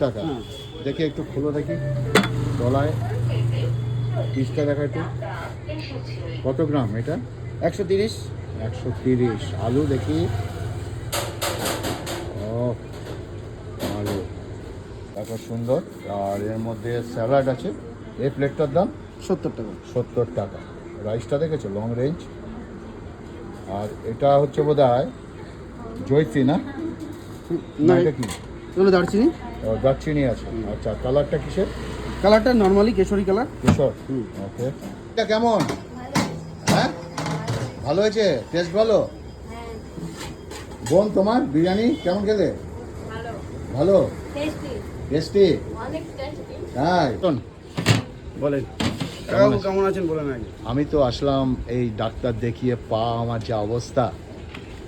টাকা দেখি একটু খুলো দেখি গলায় পিসটা দেখা একটু কত গ্রাম এটা 130। 130 আলু দেখি ও আলু তারপর সুন্দর আর এর মধ্যে স্যালাড আছে এই প্লেটটার দাম 70 টাকা। 70 টাকা রাইসটা দেখেছো লং রেঞ্জ আর এটা হচ্ছে বোধ হয় জয়ত্রী না না এটা কি এগুলো দারচিনি। দারচিনি আছে আচ্ছা কালারটা কিসের কালারটা নর্মালি কেশরি কালার। কেশর ওকে এটা কেমন হ্যাঁ ভালো হয়েছে টেস্ট ভালো বোন তোমার বিরিয়ানি কেমন খেলে ভালো ভালো টেস্টি টেস্টি অনেক টেস্টি হ্যাঁ বলেন কেমন আছেন? কেমন আছেন বলেন আগে। আমি তো আসলাম এই ডাক্তার দেখিয়ে পা আমার যা অবস্থা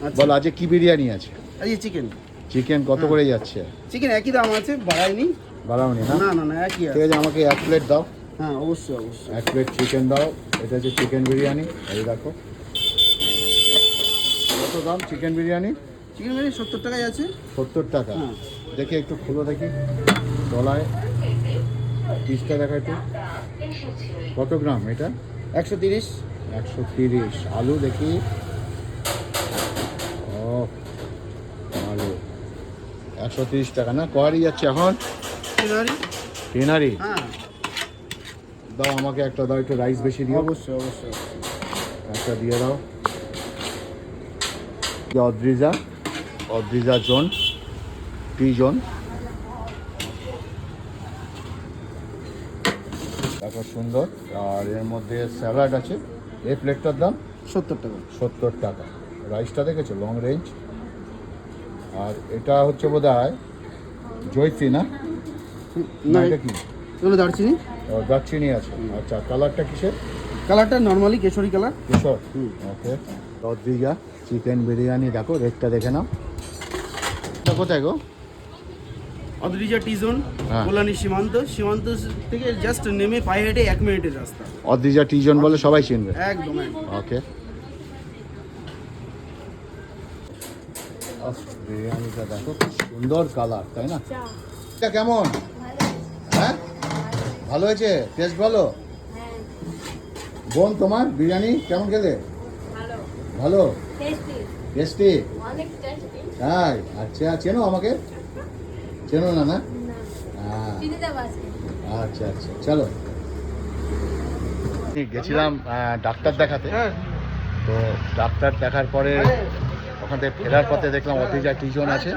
আচ্ছা বল আজকে কি বিরিয়ানি আছে এই চিকেন। চিকেন কত করে যাচ্ছে চিকেন একই দাম আছে, বাড়ায়নি। বাড়াওনি না না না না একই ঠিক আছে। আছে আমাকে এক প্লেট দাও হ্যাঁ অবশ্যই অবশ্যই। এক প্লেট চিকেন দাও এটা হচ্ছে চিকেন বিরিয়ানি এই দেখো কত দাম চিকেন বিরিয়ানি চিকেন বিরিয়ানি 70 টাকায় আছে। 70 টাকা হ্যাঁ। দেখি একটু খুলো দেখি গলায় পিসটা দেখা একটু কত গ্রাম এটা 130। 130 আলু দেখি ও আলু 130 টাকা না কয়ারি যাচ্ছে এখন চিনারি। টেনারি হ্যাঁ দাও আমাকে একটা দাও একটু রাইস বেশি দিও অবশ্যই অবশ্যই। একটা দিয়ে দাও অদ্রিজা অদ্রিজা জোন টি জোন তারপর সুন্দর আর এর মধ্যে স্যালাড আছে এই প্লেটটার দাম 70 টাকা। 70 টাকা রাইসটা দেখেছো লং রেঞ্জ আর এটা হচ্ছে বোধ হয় জয়ত্রী না না এটা কি এগুলো দারচিনি। দারচিনি আছে আচ্ছা কালারটা কিসের কালারটা নর্মালি কেশরি কালার। কেশর ওকে অদ্রিজা চিকেন বিরিয়ানি দেখো রেটটা দেখে নাও এটা কোথায় গো অদ্রিজা টি জোন হ্যাঁ। কল্যাণী সীমান্ত সীমান্ত থেকে জাস্ট নেমে পায়ে হেঁটে 1 মিনিটের রাস্তা। অদ্রিজা টি জোন বলে সবাই চিনবে একদম একদম। ওকে বিরিয়ানিটা দেখো কি সুন্দর কালার তাই না এটা কেমন হ্যাঁ ভালো হয়েছে টেস্ট ভালো হ্যাঁ বোন তোমার বিরিয়ানি কেমন খেলে ভালো ভালো টেস্টি টেস্টি অনেক টেস্টি তাই আচ্ছা চেনো আমাকে চেনো না না হ্যাঁ চিনি দেবো আজকে আচ্ছা আচ্ছা চলো গেছিলাম ডাক্তার দেখাতে তো ডাক্তার দেখার পরে ওখান থেকে ফেরার পথে দেখলাম অদ্রিজা টিজন আছে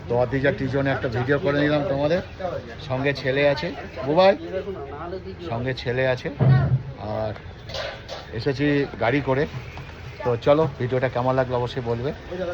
তো অদ্রিজা টিজনে একটা ভিডিও করে নিলাম তোমাদের সঙ্গে ছেলে আছে বুবাই সঙ্গে ছেলে আছে আর এসেছি গাড়ি করে তো চলো ভিডিওটা কেমন লাগলো অবশ্যই বলবে